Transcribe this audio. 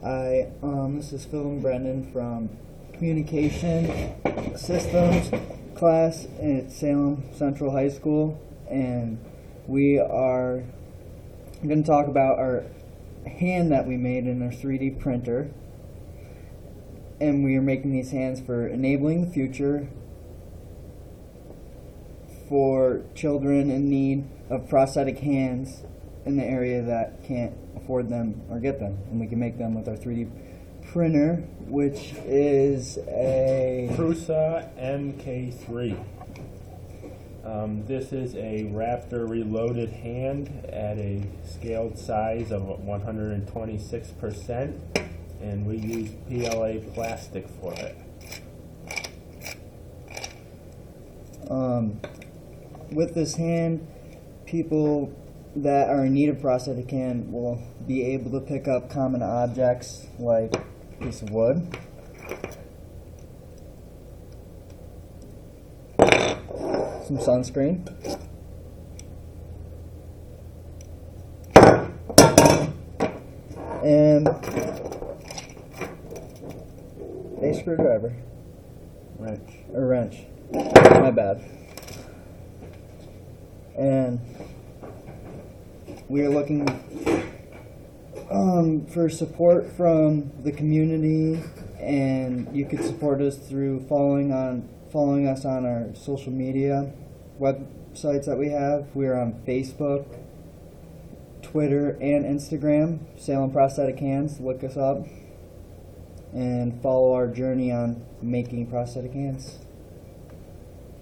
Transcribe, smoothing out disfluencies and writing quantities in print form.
Hi, this is Phil and Brendan from Communication Systems class at Salem Central High School, and we are going to talk about our hand that we made in our 3D printer. And we are making these hands for enabling the future for children in need of prosthetic hands in the area that can't afford them or get them, and we can make them with our 3D printer, which is a Prusa MK3. This is a Raptor reloaded hand at a scaled size of 126%, and we use PLA plastic for it. With this hand, people that are in need of prosthetic hand will be able to pick up common objects like a piece of wood, some sunscreen, and a screwdriver. Wrench. My bad. And we are looking for support from the community, and you could support us through following us on our social media websites that we have. We are on Facebook, Twitter, and Instagram. Salem Prosthetic Hands. Look us up and follow our journey on making prosthetic hands.